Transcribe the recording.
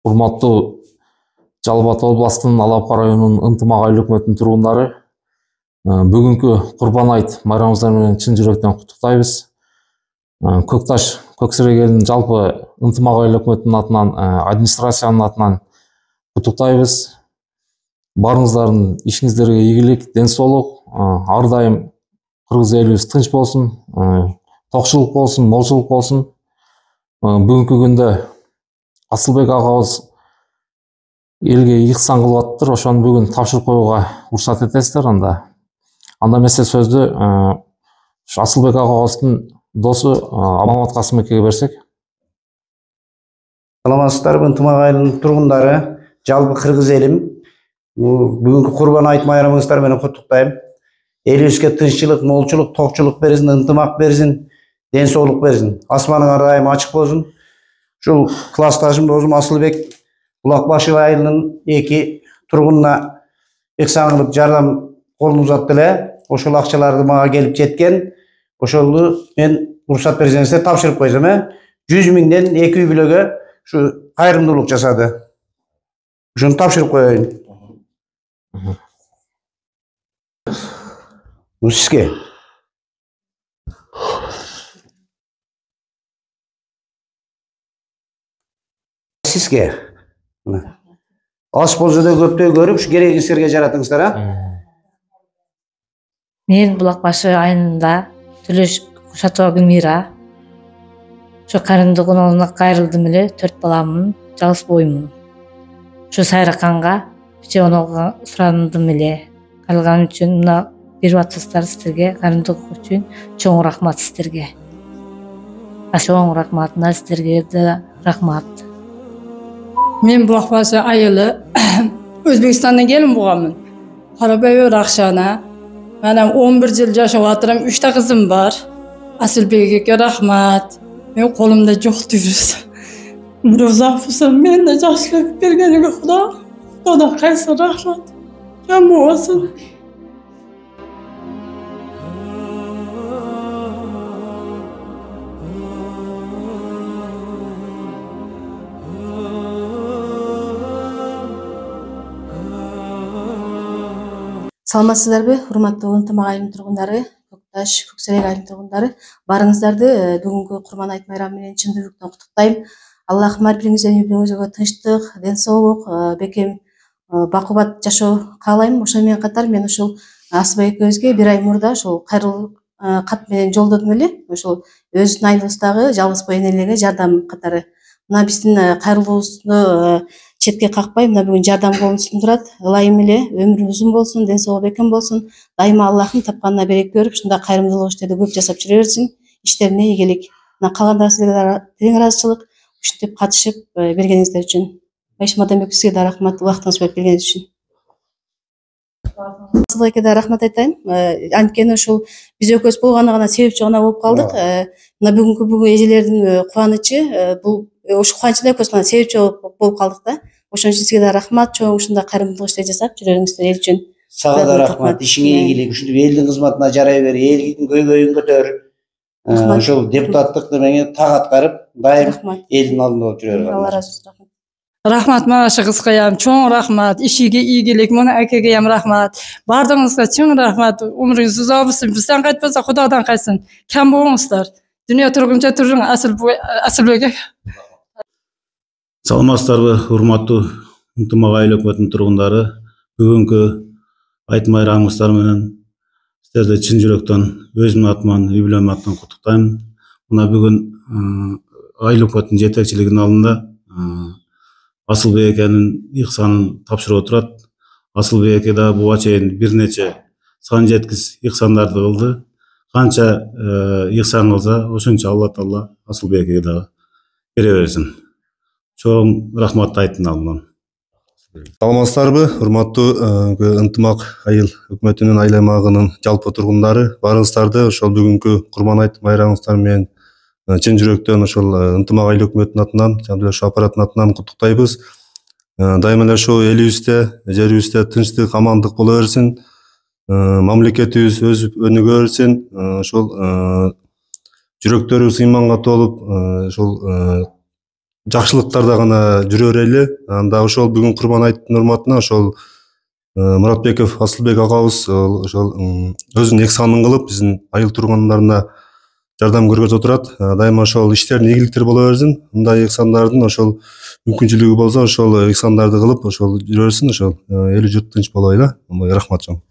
Урматтуу Жалал Абад областынын Алапа районунун ынтымак айыл өкмөтүнүн тургундары, бүгүнкү Курбан айт майрамыңыздар менен чын жүрөктөн куттуктайбыз. Көкташ Көксерегенин жалпы ынтымак айыл өкмөтүнүн атынан, администрациянын атынан куттуктайбыз. Барыңыздардын ишиңиздерге ийгилик, ден соолук, ар дайым кыргыз элибиз тынч болсун, токчулук болсун, молчулук болсун. Бүгүнкү күндө Асылбек агабыз элге ыйыксан кылып атыптыр, ошону бүгүн тапшырып коюуга уруксат этесиздер. Анда эмесе сөздү Асылбек агабыздын досу Аманат Касымбекке берсек. Саламатсыздарбы, ынтымак айылынын тургундары, жалпы кыргыз элим, бүгүнкү Курбан айт майрамыңыздар менен куттуктайм. Элибизге тынччылык, молчулук, токчулук берсин, ынтымак берсин, ден соолук берсин. Асманың ар дайым ачык болсун. Ушул классташым досум Асылбек Булакбашы айылынын 2 тургунуна ыйыксан кылып жардам колун узатты эле. Ошол акчаларды мага келип жеткен. Ошолду мен уруксат берсеңиздер тапшырып койсом, 100 миңден 2 үй бүлөгө ушу кайрымдуулук жасады. Ошону тапшырып коеюн. Бул сизге. Сизге. Аз болсо да көптөй көрүп, керегиңиздерге жаратыңыздар, Мен Булакбашы айылында Төлөш Кушатова Гүлмира. Ошо кайрымдуу конолуна кайрылдым эле, 4 баламын, жалгыз боймун. Ошо Сайраканга пиче онолго сурандым эле. Калган үчүн мына берип атасыздар сиздерге, кайрымдуулук үчүн чоң рахмат сиздерге. Чоң рахмат, мына сиздерге да рахмат. Мен Булакбашы айылы Өзбекстандан келим бугамын. Карабай Рахшана. Мен 11 жыл жашап атырам, 3 та кызым бар. Асылбекке рахмат. Мен колумда жок дүйрөс. Муроза фусам мен да жакшылык бергениге Куда кайсы рахмат. Жам болсун. Саламатсыздарбы, урматтуу ынтымак айылынын тургундары, Көкташ Көксерек айылынын тургундары, барыңыздарды бүгүнкү Курбан айт майрамы менен чын жүрөктөн куттуктайм. Аллах ар бириңизден үй бүлөңүзгө тынчтык, ден соолук, бекем, бакубат жашоо каалайм. Ошо менен катар мен ушул Асылбек экөөбүзгө 1 ай мурда ушул кайрылуу кат менен жолдодум эле. Ошол өзүнүн айылыбыздагы жалгыз бой энелерге жардам катары. Мына биздин кайрылуубузду четке какпай, мына бүгүн жардам колун сундурат. Ылайым эле өмүрү узун болсун, ден соолук бекем болсун. Дайыма Аллахым тапканына берек берип, ушундай кайрымдуулук иштерди көп жасап жүрө берсин. Иштерине ийгилик. Мына калгандары силерге терең ыраазычылык, ушинтип катышып бергениңиздер үчүн. Байшым Адамбек сизге да рахмат, убактыңызды бөлүп бергениңиз үчүн. Асылбекке да рахмат айтайын. Анткени ушул биз экөөбүз болгондо гана себепчи гана болуп калдык. Мына бүгүнкү эжелердин кубанычы, бул ушул кубанычына экөөбүз гана себепчи болуп калдык да. Ошон үчүн сизге да рахмат, чоң ушундай кайрымдуулук иштер жасап жүрөрүңүздөр эл үчүн. Сага да рахмат, ишиңе ийгилик, ушинтип элдин кызматына жарай бер, элдин көйгөйүн көтөр. Ошол депутаттык немеңе так аткарып, дайым элдин алдында болуп жүрө бер. Алла разы болсун. Рахмат машы кызгаям, чоң рахмат. Ишиге ийгилик, муну акеге ham рахмат. Бардыгыңызга чоң рахмат. Өмүрүңүз узак болсун. Бизден кайтпаса Кудайдан кайтсын. Кем болуңуздар. Дүйнө тургунча туруң, Асылбек. Саламатсыздарбы, урматтуу ынтымак айыл өкмөтүнүн тургундары, бүгүнкү айт майрамыңыздар менен сиздерди чын жүрөктөн өзүмдүн атыман, үй бүлөмдүн атынан куттуктайм. Мына бүгүн айыл өкмөтүнүн жетекчилигинин алдында Асылбек экенин ыйыксанын тапшырып отурат. Асылбек эке да буга чейин бир нече сан жеткис ыйыксандарды кылды. Канча ыйыксан кылса, ошончо Алла Таала Асылбек экеге да бере берсин. Чоң рахматты айттын алдынан. Саламатсыздарбы, урматтуу ынтымак айыл өкмөтүнүн айыл аймагынын жалпы тургундары, барыңыздарды ошол бүгүнкү Курбан айт майрамыңыздар менен чын жүрөктөн ошол ынтымак айыл өкмөтүнүн атынан, жана ошол аппараттын атынан куттуктайбыз. Дайыма эле ошо элибизде, жерибизде тынчтык, амандык боло берсин. Мамлекетибиз өсүп өнүгө берсин. Ошол жүрөктөрүбүз ыйманга толуп, ошол жакшылыктарда гана жүрө берели. Анда ошол бүгүн Курман айттын урматына ошол Муратбеков Асылбек агабыз ошол өзүнүн эки санын кылып биздин айыл тургундарына жардам көргөзүп отурат. Дайыма ошол иштерин ийгиликтер боло берсин. Мындай эксандардын ошол мүмкүнчүлүгү болсо ошол эксандарды кылып ошол жүрө берсин, ошол эл журт тынч болобу да. Рахмат чоң.